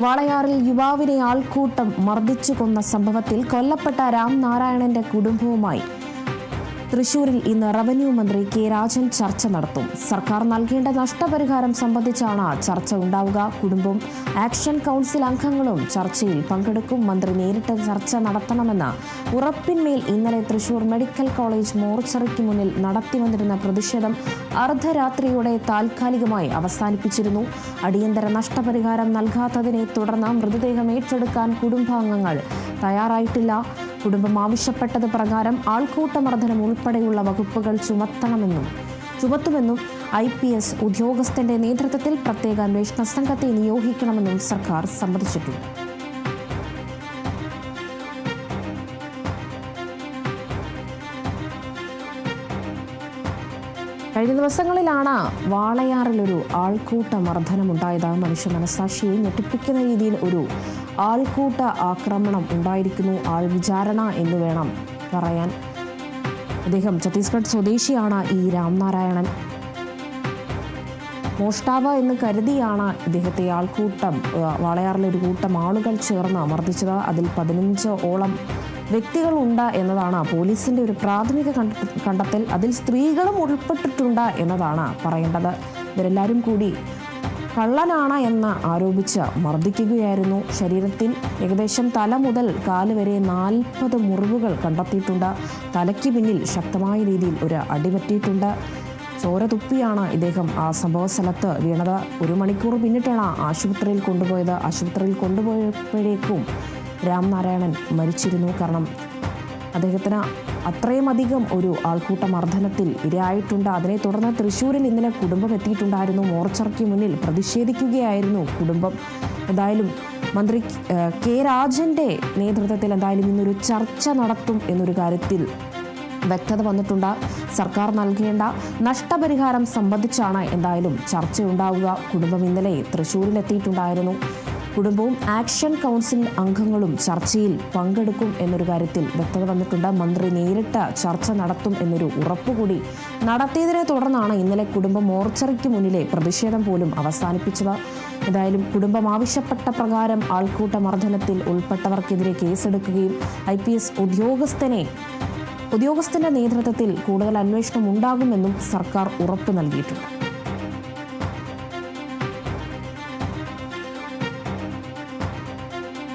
വാളയാറിൽ യുവാവിനെ ആൾക്കൂട്ടം മർദ്ദിച്ചു കൊന്ന സംഭവത്തിൽ കൊല്ലപ്പെട്ട രാംനാരായണന്റെ കുടുംബവുമായി തൃശൂരിൽ ഇന്ന് റവന്യൂ മന്ത്രി കെ രാജൻ ചർച്ച നടത്തും. സർക്കാർ നൽകേണ്ട നഷ്ടപരിഹാരം സംബന്ധിച്ചാണ് ചർച്ച ഉണ്ടാവുക. കുടുംബം ആക്ഷൻ കൗൺസിൽ അംഗങ്ങളും ചർച്ചയിൽ പങ്കെടുക്കും. മന്ത്രി നേരിട്ട് ചർച്ച നടത്തണമെന്ന ഉറപ്പിന്മേൽ ഇന്നലെ തൃശൂർ മെഡിക്കൽ കോളേജ് മോർച്ചറിക്ക് മുന്നിൽ നടത്തിവന്നിരുന്ന പ്രതിഷേധം അർദ്ധരാത്രിയോടെ താൽക്കാലികമായി അവസാനിപ്പിച്ചിരുന്നു. അടിയന്തര നഷ്ടപരിഹാരം നൽകാത്തതിനെ തുടർന്ന് മൃതദേഹം ഏറ്റെടുക്കാൻ കുടുംബാംഗങ്ങൾ തയ്യാറായിട്ടില്ല. കുടുംബം ആവശ്യപ്പെട്ടത് പ്രകാരം ആൾക്കൂട്ടമർദ്ദനം ഉൾപ്പെടെയുള്ള വകുപ്പുകൾ ചുമത്തുമെന്നും IPS ഉദ്യോഗസ്ഥന്റെ നേതൃത്വത്തിൽ പ്രത്യേക അന്വേഷണ സംഘത്തെ നിയോഗിക്കണമെന്നും സർക്കാർ സമ്മതിച്ചിട്ടുണ്ട്. കഴിഞ്ഞ ദിവസങ്ങളിലാണ് വാളയാറിൽ ഒരു ആൾക്കൂട്ട മർദ്ദനമുണ്ടായത്. മനുഷ്യ മനസാക്ഷിയെ ഞെട്ടിപ്പിക്കുന്ന രീതിയിൽ ഒരു ആൾക്കൂട്ട ആക്രമണം ഉണ്ടായിരിക്കുന്നു. ആൾ വിചാരണ എന്ന് വേണം പറയാൻ. അദ്ദേഹം ഛത്തീസ്ഗഡ് സ്വദേശിയാണ്. ഈ രാംനാരായണൻ മോഷ്ടാവ് എന്ന് കരുതിയാണ് ഇദ്ദേഹത്തെ ആൾക്കൂട്ടം വാളയാറിലെ ഒരു കൂട്ടം ആളുകൾ ചേർന്ന് മർദ്ദിച്ചത്. അതിൽ 15ഓളം വ്യക്തികളുണ്ട് എന്നതാണ് പോലീസിന്റെ ഒരു പ്രാഥമിക കണ്ടെത്തൽ. അതിൽ സ്ത്രീകളും ഉൾപ്പെട്ടിട്ടുണ്ട് എന്നതാണ് പറയേണ്ടത്. ഇവരെല്ലാവരും കൂടി കള്ളനാണ് എന്ന് ആരോപിച്ച് മർദ്ദിക്കുകയായിരുന്നു. ശരീരത്തിൽ ഏകദേശം തല മുതൽ കാല് വരെ 40 മുറിവുകൾ കണ്ടെത്തിയിട്ടുണ്ട്. തലയ്ക്ക് പിന്നിൽ ശക്തമായ രീതിയിൽ ഒരു അടിപറ്റിയിട്ടുണ്ട്. ചോര തുപ്പിയാണ് ഇദ്ദേഹം ആ സംഭവ സ്ഥലത്ത് വീണത്. 1 മണിക്കൂർ പിന്നിട്ടാണ് ആശുപത്രിയിൽ കൊണ്ടുപോയത്. ആശുപത്രിയിൽ കൊണ്ടുപോയപ്പോഴേക്കും രാംനാരായണൻ മരിച്ചിരുന്നു. കാരണം അദ്ദേഹത്തിന് അത്രയും അധികം ഒരു ആൾക്കൂട്ട മർദ്ദനത്തിൽ ഇരയായിട്ടുണ്ട്. അതിനെ തുടർന്ന് തൃശ്ശൂരിൽ ഇന്നലെ കുടുംബം എത്തിയിട്ടുണ്ടായിരുന്നു. മോർച്ചറിക്ക് മുന്നിൽ പ്രതിഷേധിക്കുകയായിരുന്നു കുടുംബം. എന്തായാലും മന്ത്രി കെ രാജന്റെ നേതൃത്വത്തിൽ എന്തായാലും ഇന്നൊരു ചർച്ച നടത്തും എന്നൊരു കാര്യത്തിൽ വ്യക്തത വന്നിട്ടുണ്ട്. സർക്കാർ നൽകേണ്ട നഷ്ടപരിഹാരം സംബന്ധിച്ചാണ് എന്തായാലും ചർച്ചയുണ്ടാവുക. കുടുംബം ഇന്നലെ തൃശ്ശൂരിലെത്തിയിട്ടുണ്ടായിരുന്നു. കുടുംബവും ആക്ഷൻ കൗൺസിൽ അംഗങ്ങളും ചർച്ചയിൽ പങ്കെടുക്കും എന്നൊരു കാര്യത്തിൽ വ്യക്തത വന്നിട്ടുണ്ട്. മന്ത്രി നേരിട്ട് ചർച്ച നടത്തും എന്നൊരു ഉറപ്പുകൂടി നടത്തിയതിനെ തുടർന്നാണ് ഇന്നലെ കുടുംബം മോർച്ചറിക്ക് മുന്നിലെ പ്രതിഷേധം പോലും അവസാനിപ്പിച്ചത്. ഏതായാലും കുടുംബം ആവശ്യപ്പെട്ട പ്രകാരം ആൾക്കൂട്ട മർദ്ദനത്തിൽ ഉൾപ്പെട്ടവർക്കെതിരെ കേസെടുക്കുകയും IPS ഉദ്യോഗസ്ഥന്റെ നേതൃത്വത്തിൽ കൂടുതൽ അന്വേഷണം ഉണ്ടാകുമെന്നും സർക്കാർ ഉറപ്പ് നൽകിയിട്ടുണ്ട്.